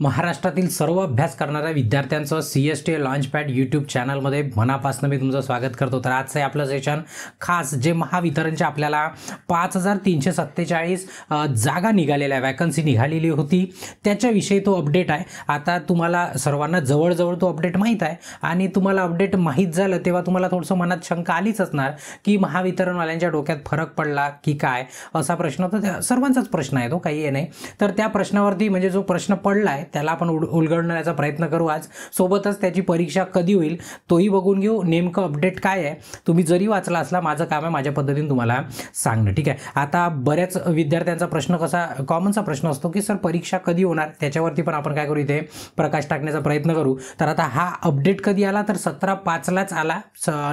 महाराष्ट्रातील सर्व अभ्यास करणाऱ्या विद्यार्थ्यांचं CST लॉन्चपॅड यूट्यूब चॅनलमध्ये मनापासून मी तुमचं स्वागत करतो। तर आजचं आपलं सेशन खास जे महावितरणचे आपल्याला 5347 जागा निघालेल्या वॅकन्सी निघालेली होती त्याच्याविषयी तो अपडेट आहे। आता तुम्हाला सर्वांना जवळजवळ तो अपडेट माहीत आहे आणि तुम्हाला अपडेट माहीत झालं तेव्हा तुम्हाला थोडंसं मनात शंका आलीच असणार की महावितरणवाल्यांच्या डोक्यात फरक पडला की काय, असा प्रश्न तर सर्वांचाच प्रश्न आहे, तो काही आहे नाही। तर त्या प्रश्नावरती म्हणजे जो प्रश्न पडला आहे त्याला आपण उलगडण्याचा प्रयत्न करू आज। सोबतच त्याची परीक्षा कधी होईल तोही बघून घेऊ, नेमकं अपडेट काय आहे तुम्ही जरी वाचला असला माझं काम आहे माझ्या पद्धतीने तुम्हाला सांगणं, ठीक आहे। आता बऱ्याच विद्यार्थ्यांचा प्रश्न कसा कॉमनचा प्रश्न असतो की सर परीक्षा कधी होणार, त्याच्यावरती पण आपण काय करू इथे प्रकाश टाकण्याचा प्रयत्न करू। तर आता हा अपडेट कधी आला तर 17/5लाच आला,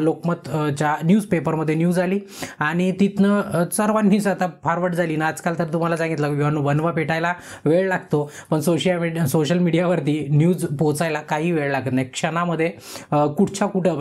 लोकमतच्या न्यूजपेपरमध्ये न्यूज आली आणि तिथनं सर्वांनीच आता फॉरवर्ड झाली ना। आजकाल तर तुम्हाला सांगितलं वनवा पेटायला वेळ लागतो पण सोशल मीडियावरती न्यूज पोहोचायला काही वेळ लागत नाही, क्षणामध्ये कुठच्या कुठं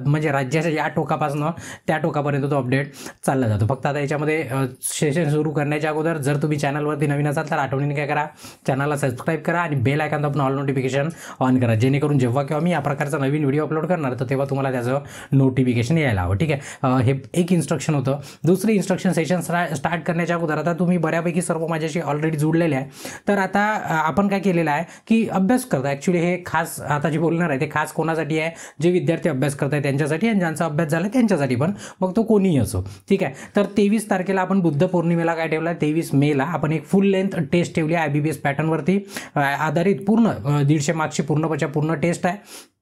म्हणजे राज्याच्या या टोकापासून त्या टोकापर्यंत तो अपडेट चालला जातो। फक्त आता याच्यामध्ये सेशन सुरू करण्याच्या अगोदर जर तुम्ही चॅनलवरती नवीन असाल तर आठवणीने काय करा, चॅनलला सबस्क्राईब करा आणि बेल आयकॉन दाबून ऑल नोटिफिकेशन ऑन करा, जेणेकरून जेव्हा केव्हा मी या प्रकारचा नवीन व्हिडिओ अपलोड करणार तर तेव्हा तुम्हाला त्याचं नोटिफिकेशन यायला हवं, ठीक आहे। हे एक इन्स्ट्रक्शन होतं। दुसरी इन्स्ट्रक्शन सेशन स्टार्ट करण्याच्या अगोदर आता तुम्ही बऱ्यापैकी सर्व माझ्याशी ऑलरेडी जुळलेले आहे, तर आता आपण काय केलेलं आहे की अभ्यास करता ॲक्च्युली हे खास आता जे बोलणार आहे ते खास कोणासाठी आहे, जे विद्यार्थी अभ्यास करताय त्यांच्यासाठी आणि ज्यांचा अभ्यास झाला त्यांच्यासाठी पण, मग तो कोणीही असो, ठीक आहे। तर 23 तारखेला आपण बुद्ध पौर्णिमेला काय ठेवलं आहे, 23 मेला आपण एक फुल लेंथ टेस्ट ठेवली आहे IBPS पॅटर्नवरती आधारित, पूर्ण 150 मार्क्सची पूर्ण टेस्ट आहे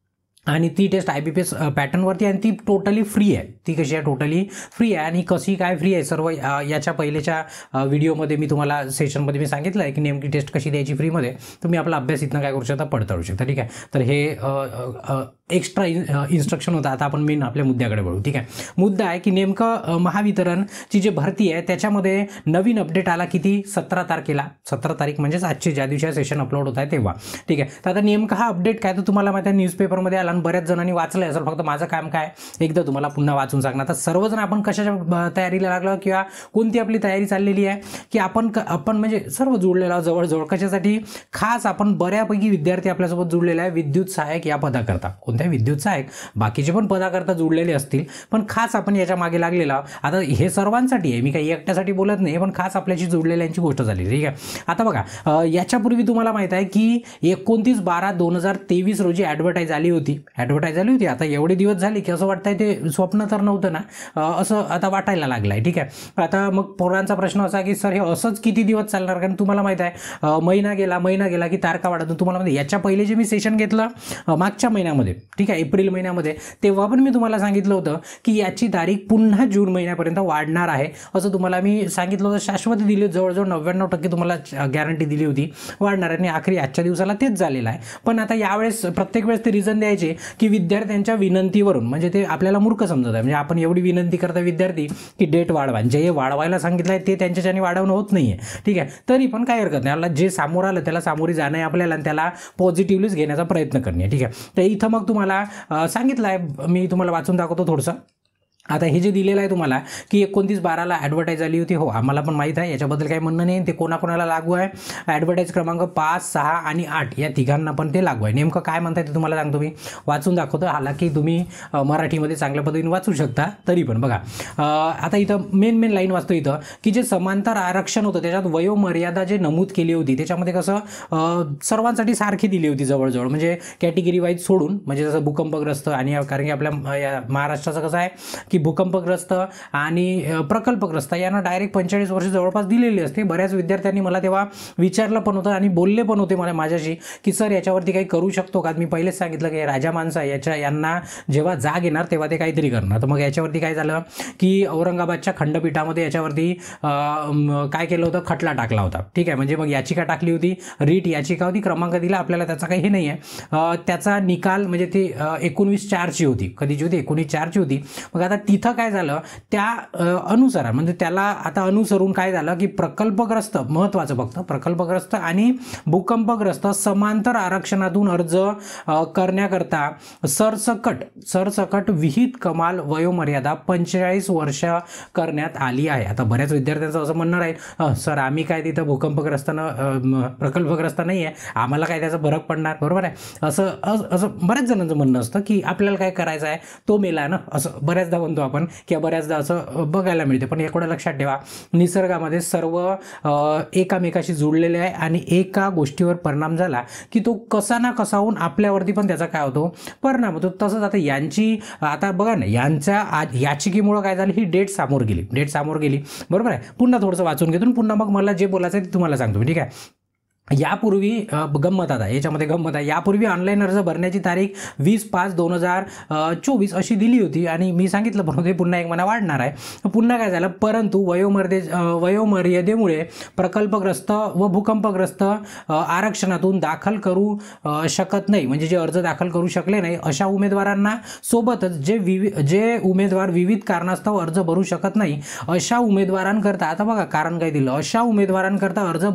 आणि ती टेस्ट IBPS पॅटर्नवरती आणि ती टोटली फ्री आहे। ती कशी आहे, टोटली फ्री आहे आणि कशी काय फ्री आहे सर्व याच्या पहिलेच्या व्हिडिओमध्ये मी तुम्हाला सेशनमध्ये मी सांगितलं आहे की नेमकी टेस्ट कशी द्यायची फ्रीमध्ये, तुम्ही आपला अभ्यास इथनं काय करू शकता, पडताळू शकता, ठीक आहे। तर हे एक्स्ट्रा इन्स्ट्रक्शन होतं। आता आपण मेन आपल्या मुद्द्याकडे वळू, ठीक आहे। मुद्दा आहे की नेमकं महावितरणची जी भरती आहे त्याच्यामध्ये नवीन अपडेट आला किती, 17 तारखेला, 17 तारीख म्हणजेच आजची ज्या दिवशी सेशन अपलोड होत आहे तेव्हा, ठीक आहे। तर आता नेमका हा अपडेट काय तर तुम्हाला माहिती आहे न्यूजपेपरमध्ये आला आणि बऱ्याच जणांनी वाचलं असेल, फक्त माझं काम काय एकदा तुम्हाला पुन्हा वाचून सांगणार। तर सर्वजण आपण कशाच्या तयारीला लागलो किंवा कोणती आपली तयारी चाललेली आहे की आपण म्हणजे सर्व जुळलेला जवळजवळ कशासाठी, खास आपण बऱ्यापैकी विद्यार्थी आपल्यासोबत जुळलेला आहे विद्युत सहाय्यक या पदाकरता, कोणत्या विद्युत सहाय्यक, बाकीचे पण पदाकरता जुळलेले असतील पण खास आपण याच्या मागे लागलेला। आता हे सर्वांसाठी आहे, मी काही एकट्यासाठी बोलत नाही, पण खास आपल्याशी जुळलेल्यांची गोष्ट झाली, ठीक आहे। आता बघा याच्यापूर्वी तुम्हाला माहित आहे की 29/12/2023 रोजी ॲडव्हर्टाईज आली होती, आता एवढे दिवस झाले की असं वाटतंय ते स्वप्न तर नव्हतं ना, असं आता वाटायला लागलं आहे, ठीक आहे। आता मग पोरांचा प्रश्न असा की सर हे असंच किती दिवस चालणार, कारण तुम्हाला माहित आहे महिना गेला की तारखा वाढत, तुम्हाला माहिती याच्या पहिले जे मी सेशन घेतलं मागच्या महिन्यामध्ये, ठीक आहे, एप्रिल महिन्यामध्ये, तेव्हा पण मी तुम्हाला सांगितलं होतं की याची तारीख पुन्हा जून महिन्यापर्यंत वाढणार आहे असं तुम्हाला मी सांगितलं होतं, शाश्वती दिली, जवळजवळ 99% तुम्हाला गॅरंटी दिली होती वाढणार आहे आणि आखरी आजच्या दिवसाला तेच झालेलं आहे। पण आता यावेळेस प्रत्येक वेळेस ते रिझन द्यायचे की विद्यार्थ्यांच्या विनंतीवरून, म्हणजे ते आपल्याला मूर्ख समजत आहे, म्हणजे आपण एवढी विनंती करता विद्यार्थी की डेट वाढवा, जे वाढवायला सांगितलं आहे ते त्यांच्याच्याने वाढवणं होत नाही आहे, ठीक आहे। तरी पण काही हरकत नाही, आपल्याला जे समोर आलं त्याला सामोरी जाणं आहे आपल्याला आणि त्याला पॉझिटिव्हलीच घेण्याचा प्रयत्न करणे, ठीक आहे। तर इथं मग तुम्हाला सांगितलं आहे, मी तुम्हाला वाचून दाखवतो थोडंसं। आता हे जे दिलेलं आहे तुम्हाला की 29/12ला ॲडव्हर्टाईज आली होती, हो आम्हाला पण माहीत आहे, याच्याबद्दल काही म्हणणं नाही, ते कोणाकोणाला लागू आहे, ॲडव्हर्टाईज क्रमांक 5, 6 आणि 8 या तिघांना पण ते लागू आहे। नेमकं काय म्हणताय ते तुम्हाला सांगतो, मी वाचून दाखवतो, हालाकी तुम्ही मराठीमध्ये चांगल्या पद्धतीने वाचू शकता तरी पण बघा। आता इथं मेन लाईन वाचतो इथं की जे समांतर आरक्षण होतं त्याच्यात वयोमर्यादा जे नमूद केली होती त्याच्यामध्ये कसं सर्वांसाठी सारखी दिली होती जवळजवळ, म्हणजे कॅटेगरी वाईज सोडून, म्हणजे जसं भूकंपग्रस्त आणि कारण की आपल्या महाराष्ट्राचं कसं आहे की भूकंपग्रस्त आणि प्रकल्पग्रस्त यांना डायरेक्ट 45 वर्ष जवळपास दिलेली असते। बऱ्याच विद्यार्थ्यांनी मला तेव्हा विचारलं पण होतं आणि बोलले पण होते मला माझ्याशी की सर याच्यावरती काही करू शकतो का, मी पहिलेच सांगितलं की राजा माणसं यांना जेव्हा जाग येणार तेव्हा ते काहीतरी करणार। तर मग याच्यावरती काय झालं की औरंगाबादच्या खंडपीठामध्ये याच्यावरती काय केलं होतं, खटला टाकला होता, ठीक आहे। म्हणजे मग याचिका टाकली होती, रीट याचिका होती, क्रमांक दिला आपल्याला, त्याचा काही हे नाही आहे, त्याचा निकाल म्हणजे ती 19/4ची होती, कधीची होती, 19/4ची होती। मग आता तिथं काय झालं त्या अनुसार म्हणजे त्याला आता अनुसरून काय झालं की प्रकल्पग्रस्त, महत्त्वाचं फक्त प्रकल्पग्रस्त आणि भूकंपग्रस्त समांतर आरक्षणातून अर्ज करण्याकरता सरसकट विहित कमाल वयोमर्यादा 45 वर्ष करण्यात आली आहे. आता बऱ्याच विद्यार्थ्यांचं असं म्हणणं राहील, सर आम्ही काय तिथं प्रकल्पग्रस्त नाही आहे, आम्हाला काय त्याचा फरक पडणार, बरोबर आहे. असं बऱ्याच जणांचं म्हणणं असतं की आपल्याला काय करायचं आहे, तो मेला ना, असं बऱ्याचदा म्हणतो आपण किंवा बऱ्याचदा असं बघायला मिळते. पण एवढं लक्षात ठेवा, निसर्गामध्ये सर्व एकामेकाशी जुळलेले आहे आणि एका गोष्टीवर परिणाम झाला की तो कसा ना कसा होऊन आपल्यावरती पण त्याचा काय होतो, परिणाम होतो. तसंच आता यांची, आता बघा ना, यांच्या याचिकेमुळं काय झालं, ही डेट समोर गेली, बरोबर आहे. पुन्हा थोडंसं वाचून घेतो, पुन्हा मग मला जे बोलायचं आहे ते तुम्हाला सांगतो, ठीक आहे. यापूर्वी गंमत, आता याच्यामध्ये गंमत आहे, यापूर्वी ऑनलाईन अर्ज भरण्याची तारीख 20/5/2024 अशी दिली होती आणि मी सांगितलं पण ते पुन्हा एक महिना वाढणार आहे. पुन्हा काय झालं, परंतु वयोमर्यादेमुळे प्रकल्पग्रस्त व भूकंपग्रस्त आरक्षणातून दाखल करू शकत नाही, म्हणजे जे अर्ज दाखल करू शकले नाही अशा उमेदवारांना सोबतच जे उमेदवार विविध कारणास्तव अर्ज भरू शकत नाही अशा उमेदवारांकरता, आता बघा कारण काय दिलं, अशा उमेदवारांकरता अर्ज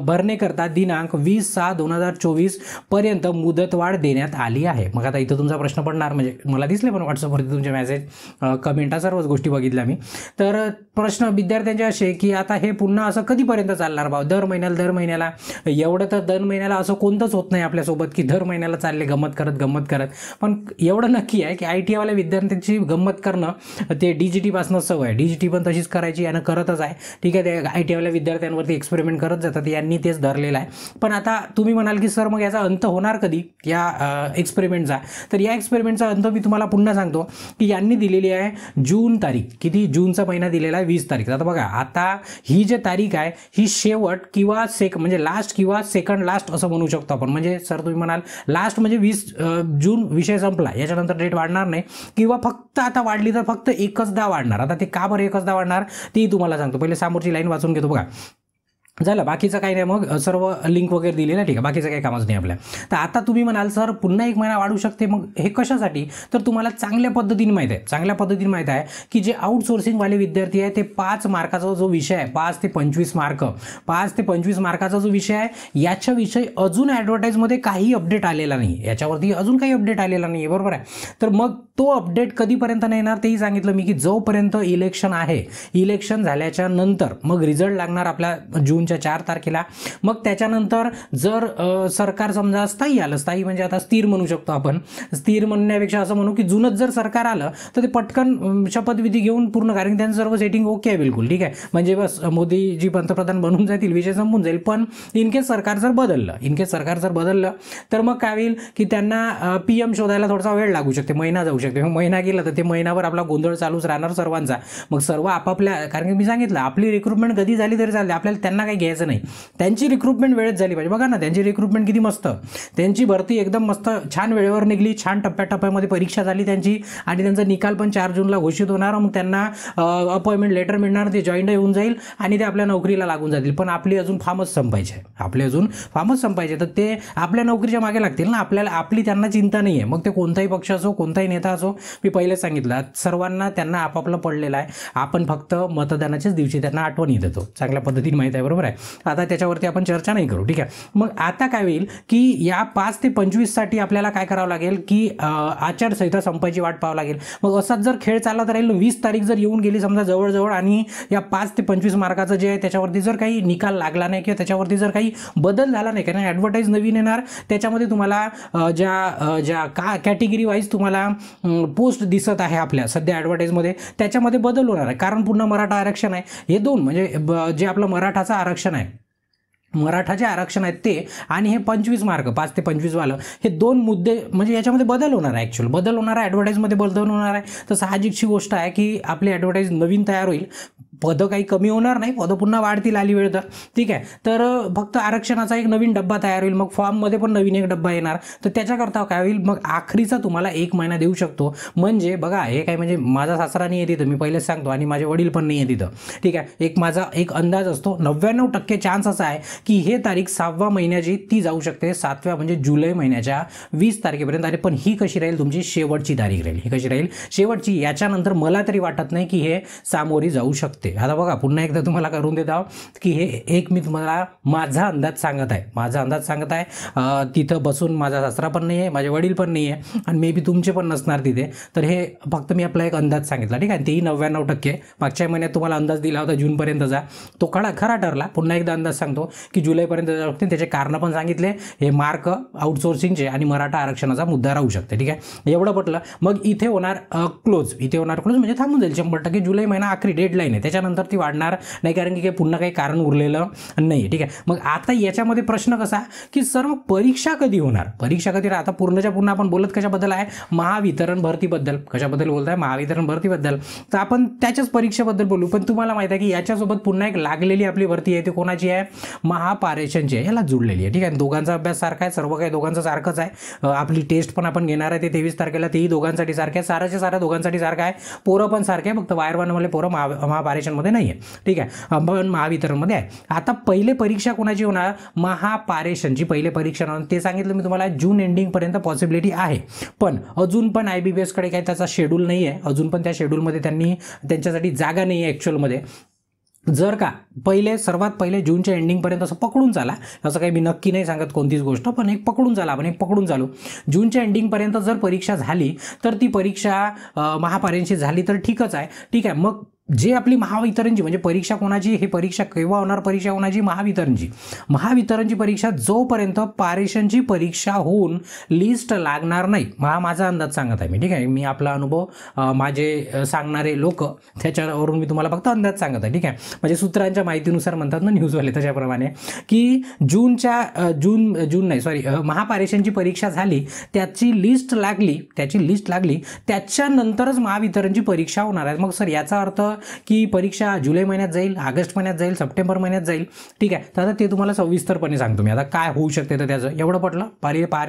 भरण्याकरता दिनांक 20/6/2024 पर्यंत मुदतवाढ देण्यात आली आहे. मग आता इथं तुमचा प्रश्न पडणार, म्हणजे मला दिसले पण व्हॉट्सअपवरती तुमचे मेसेज, कमेंटा, सर्वच गोष्टी बघितल्या मी. तर प्रश्न विद्यार्थ्यांचे असे की आता हे पुन्हा असं कधीपर्यंत चालणार भाऊ, दर महिन्याला एवढं तर दर महिन्याला असं कोणतंच होत नाही आपल्यासोबत की दर महिन्याला चालले गंमत करत. पण एवढं नक्की आहे की ITI वाल्या विद्यार्थ्यांची गंमत करणं ते DGT पासून सवय आहे, DGT पण तशीच करायची आणि करतच आहे, ठीक आहे. ते ITI वाल्या विद्यार्थ्यांवरती एक्सपेरिमेंट करत जातात, यांनी तेच धरलेलं आहे. पण आता तुम्ही म्हणाल की सर मग याचा अंत होणार कधी या एक्सपेरिमेंटचा, तर या एक्सपेरिमेंटचा अंत मी तुम्हाला पुन्हा सांगतो की यांनी दिलेली आहे जून तारीख, किती, जूनचा महिना दिलेला आहे 20 तारीख. आता बघा, आता ही जी तारीख आहे ही शेवट किंवा म्हणजे लास्ट किंवा सेकंड लास्ट असं म्हणू शकतो आपण. म्हणजे सर तुम्ही म्हणाल लास्ट म्हणजे 20 जून विषय संपला, याच्यानंतर डेट वाढणार नाही, किंवा फक्त आता वाढली तर फक्त एकचदा वाढणार. आता ते का बरं एकचदा वाढणार तेही तुम्हाला सांगतो. पहिले समोरची लाईन वाचून घेतो, बघा झालं, बाकीचं काही नाही, मग सर्व लिंक वगैरे दिलेलं आहे, ठीक आहे, बाकीचं काही कामच नाही आपल्या. तर आता तुम्ही म्हणाल सर पुन्हा एक महिना वाढू शकते, मग हे कशासाठी, तर तुम्हाला चांगल्या पद्धतीने माहीत आहे की जे आउटसोर्सिंगवाले विद्यार्थी आहे ते 5 मार्काचा जो विषय आहे, 5 ते 25 मार्काचा जो विषय आहे, याच्याविषयी अजून ॲडव्हर्टाईजमध्ये काही अपडेट आलेला नाही, याच्यावरती अजून काही अपडेट आलेला नाही आहे, बरोबर आहे. तर मग तो अपडेट कधीपर्यंत नाही येणार तेही सांगितलं मी की जोपर्यंत इलेक्शन आहे, इलेक्शन झाल्याच्या नंतर मग रिझल्ट लागणार आपल्या जूनच्या 4 तारखेला. मग त्याच्यानंतर जर सरकार समजा स्थायी आलं, स्थायी म्हणजे आता स्थिर म्हणू शकतो आपण, स्थिर म्हणण्यापेक्षा असं म्हणू की जुनच जर सरकार आलं तर ते पटकन शपथविधी घेऊन पूर्ण, कारण त्यांचं सर्व सेटिंग ओके आहे बिलकुल, ठीक आहे, म्हणजे बस मोदीजी पंतप्रधान बनून जातील, विषय संपून जाईल. पण इनकेस सरकार जर बदललं तर मग काय होईल की त्यांना PM शोधायला थोडासा वेळ लागू शकते, महिना जाऊ शकते. महिना गेला तर ते महिनाभर आपला गोंधळ चालूच राहणार सर्वांचा. मग सर्व आपापल्या, कारण की मी सांगितलं आपली रिक्रुटमेंट कधी झाली तरी चालते, आपल्याला त्यांना काही घ्यायचं नाही, त्यांची रिक्रुटमेंट वेळेत झाली पाहिजे. बघा ना, त्यांची रिक्रुटमेंट किती मस्त, त्यांची भरती एकदम मस्त छान वेळेवर निघली, छान टप्प्याटप्प्यामध्ये परीक्षा झाली त्यांची आणि त्यांचा निकाल पण 4 जूनला घोषित होणार. मग त्यांना अपॉइंटमेंट लेटर मिळणार, ते जॉईंट येऊन जाईल आणि ते आपल्या नोकरीला लागून जातील. पण आपली अजून फॉर्मच संपायचे, तर ते आपल्या नोकरीच्या मागे लागतील ना, आपली त्यांना चिंता नाही आहे. मग ते कोणताही पक्ष असो, कोणताही नेता असो, मी पहिलेच सांगितलं सर्वांना त्यांना आपापलं पडलेलं आहे, आपण फक्त मतदानाच्याच दिवशी त्यांना आठवणी देतो, चांगल्या पद्धतीने माहीत आहे, बरोबर आहे. आता त्याच्यावरती आपण चर्चा नाही करू, ठीक आहे. मग आता काय होईल की या 5 ते 25 साठी आपल्याला काय करावं लागेल की आचारसंहिता संपायची वाट पाहावं लागेल. मग असाच जर खेळ चालत राहील, 20 तारीख जर येऊन गेली समजा जवळजवळ आणि या 5 ते 25 मार्काचं जे आहे त्याच्यावरती जर काही निकाल लागला नाही किंवा त्याच्यावरती जर काही बदल झाला नाही, कारण ॲडव्हर्टाईज नवीन येणार, त्याच्यामध्ये तुम्हाला ज्या कॅटेगरी वाईज तुम्हाला पोस्ट दिसत आहे आपल्या सध्या ॲडव्हर्टाईजमध्ये, त्याच्यामध्ये बदल होणार आहे. कारण पुन्हा मराठा आरक्षण आहे, हे दोन म्हणजे जे आपलं मराठाचं आरक्षण आहे, मराठाचे आरक्षण आहेत ते, आणि हे 25 मार्क 5 ते 25 वालं, हे 2 मुद्दे म्हणजे याच्यामध्ये बदल होणार आहे, ॲक्च्युअल बदल होणार आहे, ॲडव्हर्टाईजमध्ये बदल होणार आहे. तर साहजिकची गोष्ट आहे की आपली ॲडव्हर्टाईज नवीन तयार होईल, पदं काही कमी होणार नाही, पदं पुन्हा वाढतील आली वेळ तर, ठीक आहे. तर फक्त आरक्षणाचा एक नवीन डब्बा तयार होईल, मग फॉर्ममध्ये पण नवीन एक डब्बा येणार. तर त्याच्याकरता काय होईल, मग आखरीचा तुम्हाला 1 महिना देऊ शकतो. म्हणजे बघा हे काय, म्हणजे माझा सासरा नाही आहे तिथं, मी पहिलेच सांगतो, आणि माझे वडील पण नाही आहे तिथं, ठीक आहे. एक माझा एक अंदाज असतो, 99% चान्स असा आहे की हे तारीख 6व्या महिन्याची ती जाऊ शकते 7व्या म्हणजे जुलै महिन्याच्या 20 तारखेपर्यंत. अरे पण ही कशी राहील, तुमची शेवटची तारीख राहील. ही कशी राहील, शेवटची. याच्यानंतर मला तरी वाटत नाही की हे सामोरी जाऊ शकते. आता बघा पुन्हा एकदा तुम्हाला करून देत आहो की हे एक मी तुम्हाला माझा अंदाज सांगत आहे, माझा अंदाज सांगत आहे. तिथं बसून माझा सासरा पण नाही आहे, माझे वडील पण नाही आहे, आणि मे बी तुमचे पण नसणार तिथे. तर हे फक्त मी आपला एक अंदाज सांगितला, ठीक आहे. तेही 99%. मागच्या महिन्यात तुम्हाला अंदाज दिला होता जूनपर्यंतचा, तो खरा ठरला. पुन्हा एकदा अंदाज सांगतो की जुलैपर्यंत जाऊ शकते. त्याचे कारण पण सांगितले, हे मार्क आउटसोर्सिंगचे आणि मराठा आरक्षणाचा मुद्दा राहू शकते, ठीक आहे. एवढं पटलं. मग इथे होणार क्लोज, इथे होणार क्लोज म्हणजे थांबून जाईल 100%. जुलै महिना आखरी डेडलाईन आहे, त्याच्यानंतर ती वाढणार नाही, कारण की पुन्हा काही कारण उरलेलं नाही, ठीक आहे. मग आता याच्यामध्ये प्रश्न कसा की सर मग परीक्षा कधी होणार, परीक्षा कधी? आता पूर्णच्या पूर्ण आपण बोलत कशाबद्दल आहे, महावितरण भरतीबद्दल. कशाबद्दल बोलत आहे, महावितरण भरतीबद्दल. तर आपण त्याच्याच परीक्षेबद्दल बोलू. पण तुम्हाला माहिती आहे की याच्यासोबत पुन्हा एक लागलेली आपली भरती आहे, ती कोणाची आहे, महापारेषणची आहे, याला जुळलेली आहे, ठीक आहे. दोघांचा अभ्यास सारखा आहे, सर्व काही दोघांचं सारखंच आहे. आपली टेस्ट पण आपण घेणार आहे ते 23 तारखेला, तेही दोघांसाठी सारखं आहे, साराच्या सारा दोघांसाठी सारखं आहे. पोरं पण सारखे आहे, फक्त वायरवानवाले पोरं महापारेषणमध्ये नाही आहे, ठीक आहे, पण महावितरणमध्ये आहे. आता पहिले परीक्षा कोणाची होणार, महापारेषणची पहिले परीक्षा होणार. ते सांगितलं मी तुम्हाला जून एंडिंगपर्यंत पॉसिबिलिटी आहे. पण अजून पण IBPSकडे काही त्याचा शेड्यूल नाही आहे, अजून पण त्या शेड्यूलमध्ये त्यांच्यासाठी जागा नाही आहे ॲक्च्युअलमध्ये. जर का सर्वात पहिले जूनच्या एंडिंगपर्यंत असं पकडून चाला, असं काही मी नक्की नाही सांगत कोणतीच गोष्ट, पण एक पकडून चाला, आपण एक पकडून चालू. जूनच्या एंडिंगपर्यंत जर परीक्षा झाली तर ती परीक्षा महापारेषणची झाली तर ठीकच आहे, ठीक आहे. मग जे आपली महावितरणची म्हणजे परीक्षा कोणाची, ही परीक्षा केव्हा होणार, परीक्षा कोणाची, महावितरणची परीक्षा जोपर्यंत पारेषणची परीक्षा होऊन लिस्ट लागणार नाही, माझा अंदाज सांगत आहे मी, ठीक आहे. मी आपला अनुभव माझे सांगणारे लोक त्याच्यावरून मी तुम्हाला फक्त अंदाज सांगत आहे, ठीक आहे. म्हणजे सूत्रांच्या माहितीनुसार म्हणतात ना न्यूजवाले, त्याच्याप्रमाणे की महापारेषणची परीक्षा झाली, त्याची लिस्ट लागली, त्याच्यानंतरच महावितरणची परीक्षा होणार आहे. मग सर याचा अर्थ की परीक्षा जुलै महिन्यात जाईल, ऑगस्ट महिन्यात जाईल, सप्टेंबर महिन्यात जाईल, ठीक आहे. तर आता ते तुम्हाला सविस्तरपणे सांगतो मी. आता काय होऊ शकते तर त्याचं एवढं पटलं,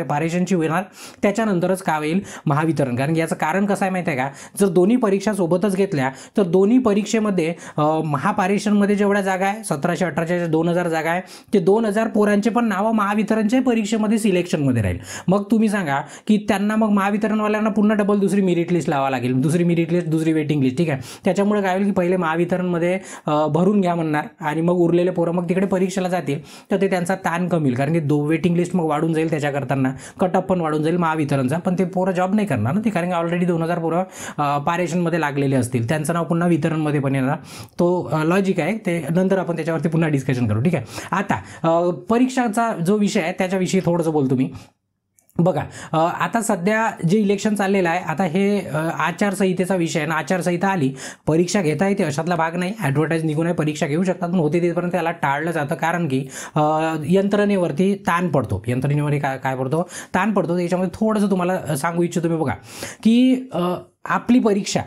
पारेषणची होणार, त्याच्यानंतरच काय होईल, महावितरण. कारण याचं कारण कसं आहे माहिती आहे का, जर दोन्ही परीक्षा सोबतच घेतल्या तर दोन्ही परीक्षेमध्ये महापारेषणमध्ये जेवढ्या जागा आहे 1700-1800 2000 जागा आहे, ते 2000 पोरांचे पण नावं महावितरणच्या परीक्षेमध्ये सिलेक्शनमध्ये राहील. मग तुम्ही सांगा की त्यांना मग महावितरणवाल्यांना पुन्हा डबल दुसरी मेरिट लिस्ट लावा लागेल, दुसरी मेरिट लिस्ट, दुसरी वेटिंग लिस्ट, ठीक आहे. त्याच्यामुळे काय होईल की पहिले महावितरणमध्ये भरून घ्या म्हणणार, आणि मग उरलेले पोरं मग तिकडे परीक्षेला जातील, तर ते त्यांचा ताण कमी होईल. कारण की वेटिंग लिस्ट मग वाढून जाईल, त्याच्या करताना कटअप पण वाढून जाईल महावितरणचा, पण ते पोरं जॉब नाही करणार ना ते, कारण की ऑलरेडी 2000 पोरं पारेषणमध्ये लागलेले असतील, त्यांचं नाव पुन्हा वितरणमध्ये पण येणार. तो लॉजिक आहे, ते नंतर आपण त्याच्यावरती पुन्हा डिस्कशन करू, ठीक आहे. आता परीक्षाचा जो विषय आहे त्याच्याविषयी थोडंसं बोलतो मी. बघा आता सध्या जे इलेक्शन चाललेलं आहे, आता हे आचारसंहितेचा विषय आहे ना, आचारसंहिता आली, परीक्षा घेता येते अशातला भाग नाही, ॲडव्हर्टाईज निघून आहे, परीक्षा घेऊ शकतात, पण होते तिथपर्यंत त्याला टाळलं जातं, कारण की यंत्रणेवरती ताण पडतो, यंत्रणेवरती काय पडतो, ताण पडतो. त्याच्यामध्ये थोडंसं तुम्हाला सांगू इच्छितो मी. बघा की आपली परीक्षा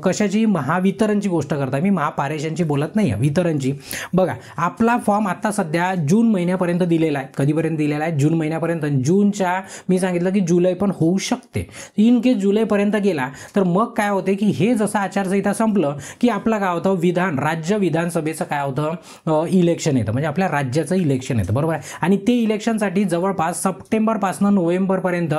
कशाची, महावितरणची गोष्ट करता मी, महापारेषणची बोलत नाही आहे, वितरणची. बघा आपला फॉर्म आता सध्या जून महिन्यापर्यंत दिलेला आहे, कधीपर्यंत दिलेला आहे, जून महिन्यापर्यंत. जूनच्या मी सांगितलं की जुलै पण होऊ शकते, इन केस जुलैपर्यंत गेला तर मग काय होते की हे जसं आचारसंहिता संपलं की आपलं काय होतं, राज्य विधानसभेचं काय होतं, इलेक्शन येतं, म्हणजे आपल्या राज्याचं इलेक्शन येतं, बरोबर आहे. आणि ते इलेक्शनसाठी जवळपास सप्टेंबरपासून नोव्हेंबरपर्यंत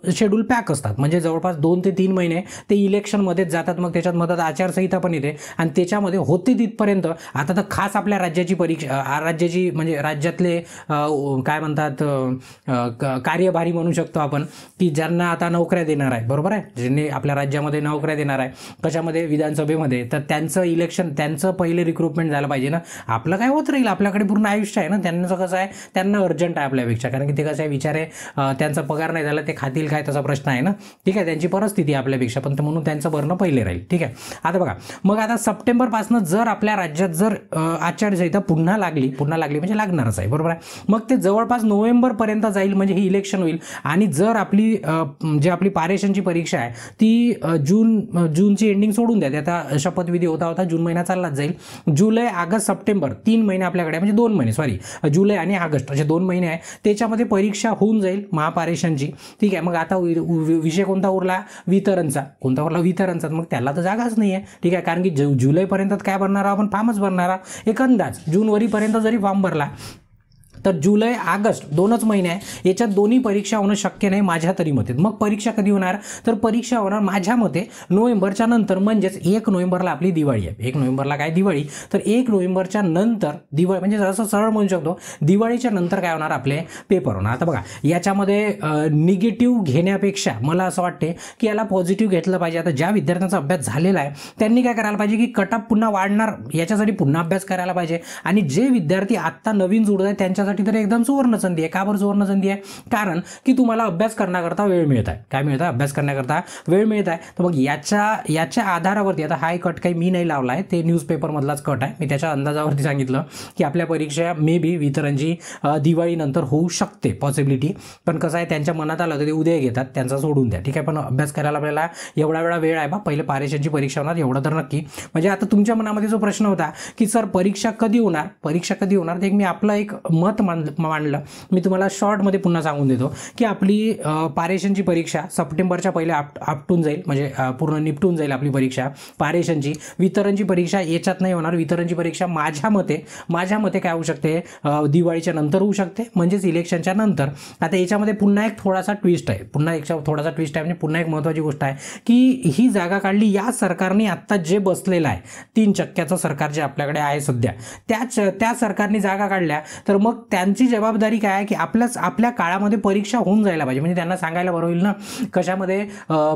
शेड्यूल पॅक असतात, म्हणजे जवळपास 2 ते 3 महिने ते इलेक्शनमध्येच जातात. मग त्याच्यात मदत आचारसंहिता पण येते, आणि त्याच्यामध्ये होते तिथपर्यंत. आता तर खास आपल्या राज्याची परीक्षा, राज्याची म्हणजे राज्यातले काय म्हणतात कार्यभारी म्हणू शकतो आपण, की ज्यांना आता नोकऱ्या देणार आहे, बरोबर आहे, ज्यांनी आपल्या राज्यामध्ये नोकऱ्या देणार आहे, कशामध्ये, विधानसभेमध्ये, तर त्यांचं इलेक्शन, त्यांचं पहिले रिक्रुटमेंट झालं पाहिजे ना. आपलं काय होत राहील, आपल्याकडे पूर्ण आयुष्य आहे ना, त्यांचं कसं आहे, त्यांना अर्जंट आहे आपल्यापेक्षा, कारण की ते कसं आहे, विचार आहे त्यांचा पगार नाही झाला ते खातील काय, तसा प्रश्न आहे ना, ठीक आहे, त्यांची परिस्थिती आपल्यापेक्षा, पण म्हणून त्यांचं करणं पहिले राहील. ठीक आहे. आता बघा, मग आता सप्टेंबरपासून जर आपल्या राज्यात जर आचारसंहिता पुन्हा लागली म्हणजे लागणारच आहे, बरोबर आहे. मग ते जवळपास नोव्हेंबरपर्यंत जाईल, म्हणजे ही इलेक्शन होईल. आणि जर आपली पारेषणची परीक्षा आहे ती जूनची एंडिंग सोडून द्या, आता शपथविधी होता जून महिना चाललाच जाईल. जुलै, ऑगस्ट, सप्टेंबर 3 महिने आपल्याकडे, म्हणजे 2 महिने, जुलै आणि ऑगस्ट असे 2 महिने आहे, त्याच्यामध्ये परीक्षा होऊन जाईल महापारेषणची. ठीक आहे. मग आता विषय कोणता उरला? वितरणचा. कोणता उरला? वितरणचा. मग त्याला तर जागाच नाही आहे. ठीक आहे. कारण की जुलैपर्यंत काय भरणार आपण? फॉर्मच भरणार. एक अंदाज जूनवरीपर्यंत जरी फॉर्म भरला तर जुलै, ऑगस्ट 2च महिने आहे, याच्यात दोन्ही परीक्षा होणं शक्य नाही माझ्या तरी मते. मग परीक्षा कधी होणार? तर परीक्षा होणार माझ्या मते नोव्हेंबरच्या नंतर, म्हणजेच 1 नोव्हेंबरला आपली दिवाळी आहे. 1 नोव्हेंबरला काय दिवाळी, तर 1 नोव्हेंबरच्या नंतर दिवाळी, म्हणजे जसं सरळ म्हणू शकतो दिवाळीच्या नंतर काय होणार? आपले पेपर होणार. आता बघा, याच्यामध्ये निगेटिव्ह घेण्यापेक्षा मला असं वाटते की याला पॉझिटिव्ह घेतलं पाहिजे. आता ज्या विद्यार्थ्यांचा अभ्यास झालेला आहे त्यांनी काय करायला पाहिजे की कट ऑफ पुन्हा वाढणार याच्यासाठी पुन्हा अभ्यास करायला पाहिजे. आणि जे विद्यार्थी आत्ता नवीन जुळत आहेत त्यांच्यासाठी तर एकदम सुवर्ण संधी आहे. का बरं सुवर्ण संधी आहे? कारण की तुम्हाला अभ्यास करण्याकरता वेळ मिळत आहे. काय मिळत आहे? अभ्यास करण्याकरता वेळ मिळत आहे. तर मग याच्या आधारावरती, आता हा कट काही मी नाही लावला आहे, ते न्यूजपेपरमधलाच कट आहे, मी त्याच्या अंदाजावरती सांगितलं की आपल्या परीक्षा मे बी वितरणची दिवाळीनंतर होऊ शकते, पॉसिबिलिटी. पण कसं आहे, त्यांच्या मनात आलं तर ते उद्या घेतात, त्यांचा सोडून द्या. ठीक आहे. पण अभ्यास करायला आपल्याला एवढा वेळ आहे बा, पहिले पारेषणची परीक्षा होणार एवढं तर नक्की. म्हणजे आता तुमच्या मनामध्ये जो प्रश्न होता की सर परीक्षा कधी होणार, ते मी आपलं एक मत मांडलं. मी तुम्हाला शॉर्टमध्ये पुन्हा सांगून देतो की आपली पारेषणची परीक्षा सप्टेंबरच्या पहिले आपटून जाईल, म्हणजे पूर्ण निपटून जाईल आपली परीक्षा पारेषणची. वितरणची परीक्षा याच्यात नाही होणार. वितरणची परीक्षा माझ्या मते काय होऊ शकते? दिवाळीच्या नंतर होऊ शकते, म्हणजेच इलेक्शनच्या नंतर. आता याच्यामध्ये पुन्हा एक थोडासा ट्विस्ट आहे, म्हणजे पुन्हा एक महत्त्वाची गोष्ट आहे की ही जागा काढली या सरकारने, आत्ता जे बसलेलं आहे 3 चक्क्याचं सरकार जे आपल्याकडे आहे सध्या, त्या सरकारने जागा काढल्या तर मग त्यांची जबाबदारी काय आहे की आपल्या काळामध्ये परीक्षा होऊन जायला पाहिजे. म्हणजे त्यांना सांगायला बरं होईल ना कशामध्ये?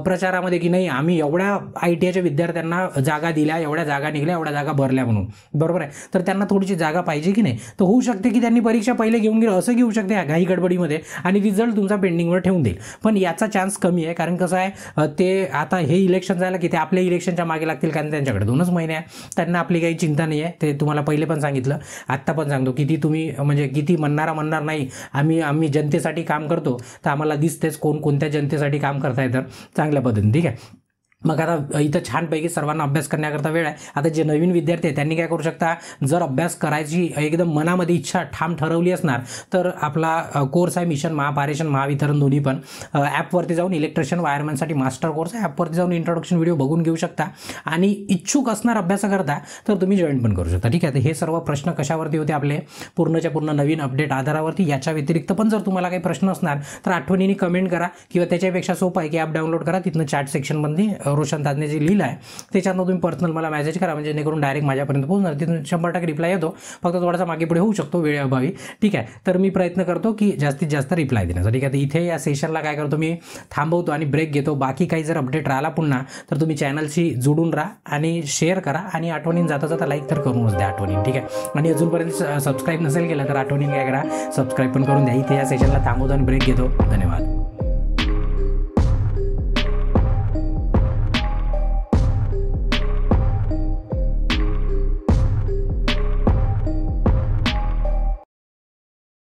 प्रचारामध्ये की नाही आम्ही एवढ्या ITIच्या विद्यार्थ्यांना जागा दिल्या, एवढ्या जागा निघल्या, एवढ्या जागा भरल्या म्हणून, बरोबर आहे. तर त्यांना थोडीशी जागा पाहिजे की नाही? तर होऊ शकते की त्यांनी परीक्षा पहिले घेऊन गेलं, असं घेऊ शकते घाई गडबडीमध्ये, आणि रिझल्ट तुमचा पेंडिंगवर ठेवून देईल. पण याचा चान्स कमी आहे, कारण कसं आहे ते आता हे इलेक्शन झालं की ते आपल्या इलेक्शनच्या मागे लागतील, कारण त्यांच्याकडे 2च महिने आहे, त्यांना आपली काही चिंता नाही आहे. ते तुम्हाला पहिले पण सांगितलं, आत्ता पण सांगतो, किती तुम्ही म्हणजे किती म्हणणार नाही आम्ही जनतेसाठी काम करतो, तर आम्हाला दिसतेच कोणत्या जनतेसाठी काम करता येतं चांगल्या पद्धतीने. ठीक आहे. मग आता इथं छानपैकी सर्वांना अभ्यास करण्याकरता वेळ आहे. आता जे नवीन विद्यार्थी आहेत त्यांनी काय करू शकता, जर अभ्यास करायची एकदम मनामध्ये इच्छा ठाम ठरवली असणार तर आपला कोर्स आहे मिशन महापारेषण महावितरण दोन्ही पण ॲपवरती जाऊन इलेक्ट्रिशियन वायरमॅनसाठी मास्टर कोर्स आहे, ॲपवरती जाऊन इंट्रोडक्शन व्हिडिओ बघून घेऊ शकता. आणि इच्छुक असणार अभ्यासाकरता तर तुम्ही जॉईन पण करू शकता. ठीक आहे. तर हे सर्व प्रश्न कशावरती होते आपले? पूर्णच्या पूर्ण नवीन अपडेट आधारावरती. याच्या व्यतिरिक्त पण जर तुम्हाला काही प्रश्न असणार तर आठवणीने कमेंट करा, किंवा त्याच्यापेक्षा सोपं आहे की ॲप डाउनलोड करा, तिथनं चॅट सेक्शनमध्ये रोशन ताजने जे लिहिलं आहे त्याच्यानं तुम्ही पर्सनल मला मेसेज करा, म्हणजे जेणेकरून डायरेक्ट माझ्यापर्यंत पोहोचणार. तिथून 100% रिप्लाय येतो, फक्त थोडासा मागे पुढे होऊ शकतो वेळेअभावी. ठीक आहे. तर मी प्रयत्न करतो की जास्तीत जास्त रिप्लाय देण्याचा. ठीक आहे. तर इथे या सेशनला काय करतो मी, थांबवतो आणि ब्रेक घेतो. बाकी काही जर अपडेट राहिला पुन्हा तर तुम्ही चॅनलशी जोडून राहा आणि शेअर करा, आणि आठवणीन जाता लाईक तर करूनच द्या आठवणीन. ठीक आहे. आणि अजूनपर्यंत सबस्क्राईब नसेल केलं तर आठवणीन काय करा, सबस्क्राईब पण करून द्या. इथे या सेशनला थांबवतो आणि ब्रेक घेतो. धन्यवाद.